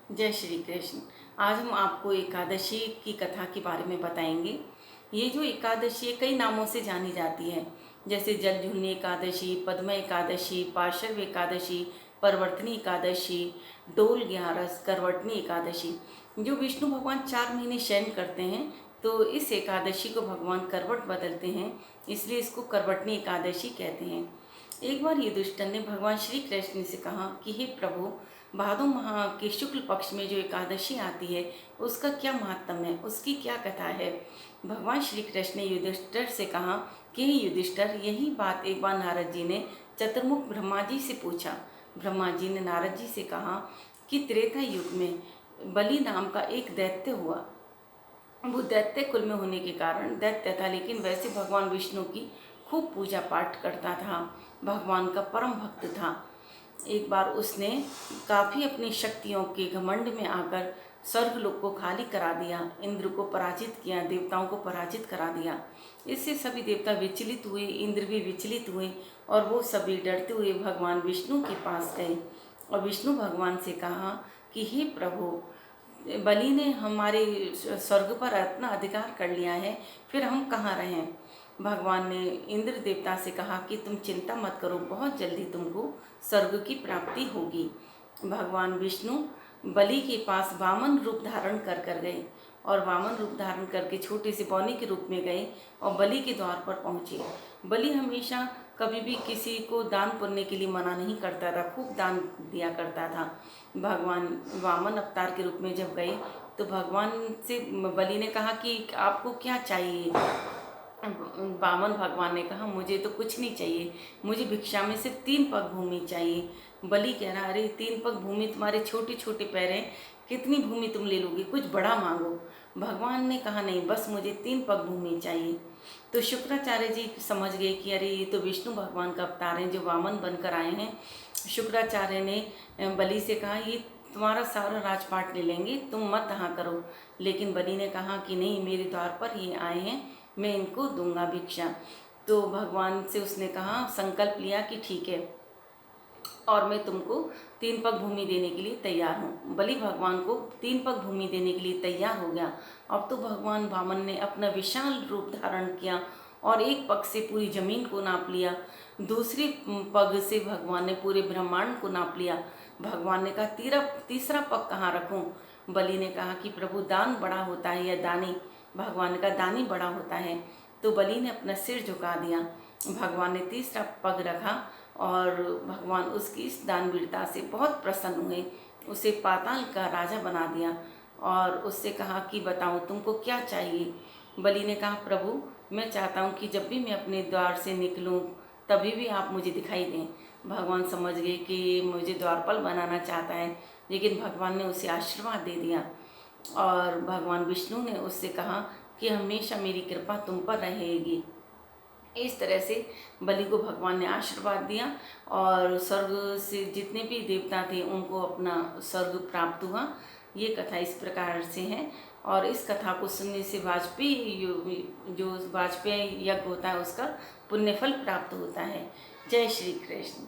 जय श्री कृष्ण। आज हम आपको एकादशी की कथा के बारे में बताएंगे। ये जो एकादशी है कई नामों से जानी जाती है, जैसे जलझुलनी एकादशी, पद्म एकादशी, पार्श्व एकादशी, परवर्तनी एकादशी, डोल ग्यारस, करवटनी एकादशी। जो विष्णु भगवान 4 महीने शयन करते हैं, तो इस एकादशी को भगवान करवट बदलते हैं, इसलिए इसको करवटनी एकादशी कहते हैं। एक बार युधिष्ठिर ने भगवान श्री कृष्ण से कहा कि हे प्रभु, भादो माह के शुक्ल पक्ष में जो एकादशी आती है उसका क्या महात्म है, उसकी क्या कथा है। भगवान श्री कृष्ण ने युधिष्ठिर से कहा कि हे युधिष्ठिर, यही बात एक बार नारद जी ने चतुर्मुख ब्रह्मा जी से पूछा। ब्रह्मा जी ने नारद जी से कहा कि त्रेता युग में बलि नाम का एक दैत्य हुआ। वो दैत्य कुल में होने के कारण दैत्य था, लेकिन वैसे भगवान विष्णु की खूब पूजा पाठ करता था, भगवान का परम भक्त था। एक बार उसने काफ़ी अपनी शक्तियों के घमंड में आकर स्वर्गलोक को खाली करा दिया, इंद्र को पराजित किया, देवताओं को पराजित करा दिया। इससे सभी देवता विचलित हुए, इंद्र भी विचलित हुए और वो सभी डरते हुए भगवान विष्णु के पास गए और विष्णु भगवान से कहा कि हे प्रभु, बलि ने हमारे स्वर्ग पर अपना अधिकार कर लिया है, फिर हम कहाँ रहें। भगवान ने इंद्र देवता से कहा कि तुम चिंता मत करो, बहुत जल्दी तुमको स्वर्ग की प्राप्ति होगी। भगवान विष्णु बलि के पास वामन रूप धारण कर गए और वामन रूप धारण करके छोटे से बौने के रूप में गए और बलि के द्वार पर पहुँचे। बलि हमेशा कभी भी किसी को दान पुण्य के लिए मना नहीं करता था, खूब दान दिया करता था। भगवान वामन अवतार के रूप में जब गए तो भगवान से बलि ने कहा कि आपको क्या चाहिए। वामन भगवान ने कहा मुझे तो कुछ नहीं चाहिए, मुझे भिक्षा में सिर्फ 3 पग भूमि चाहिए। बलि कह रहा, अरे 3 पग भूमि, तुम्हारे छोटे छोटे पैर हैं, कितनी भूमि तुम ले लोगे, कुछ बड़ा मांगो। भगवान ने कहा नहीं, बस मुझे 3 पग भूमि चाहिए। तो शुक्राचार्य जी समझ गए कि अरे ये तो विष्णु भगवान का अवतार हैं जो वामन बनकर आए हैं। शुक्राचार्य ने बलि से कहा ये तुम्हारा सारा राजपाट ले लेंगे, तुम मत यहाँ करो। लेकिन बलि ने कहा कि नहीं, मेरे द्वार पर ये आए हैं, मैं इनको दूंगा भिक्षा। तो भगवान से उसने कहा, संकल्प लिया कि ठीक है और मैं तुमको 3 पग भूमि देने के लिए तैयार हूँ। बलि भगवान को 3 पग भूमि देने के लिए तैयार हो गया। अब तो भगवान वामन ने अपना विशाल रूप धारण किया और एक पग से पूरी जमीन को नाप लिया, दूसरी पग से भगवान ने पूरे ब्रह्मांड को नाप लिया। भगवान ने कहा तीसरा पग कहाँ रखूँ। बलि ने कहा कि प्रभु, दान बड़ा होता है या दानी। भगवान का दानी बड़ा होता है। तो बलि ने अपना सिर झुका दिया। भगवान ने तीसरा पग रखा और भगवान उसकी इस दानवीरता से बहुत प्रसन्न हुए, उसे पाताल का राजा बना दिया और उससे कहा कि बताओ तुमको क्या चाहिए। बलि ने कहा, प्रभु मैं चाहता हूँ कि जब भी मैं अपने द्वार से निकलूँ तभी भी आप मुझे दिखाई दें। भगवान समझ गए कि मुझे द्वारपाल बनाना चाहता है, लेकिन भगवान ने उसे आशीर्वाद दे दिया और भगवान विष्णु ने उससे कहा कि हमेशा मेरी कृपा तुम पर रहेगी। इस तरह से बलि को भगवान ने आशीर्वाद दिया और स्वर्ग से जितने भी देवता थे उनको अपना स्वर्ग प्राप्त हुआ। ये कथा इस प्रकार से है और इस कथा को सुनने से जो वाजपेयी यज्ञ होता है उसका पुण्यफल प्राप्त होता है। जय श्री कृष्ण।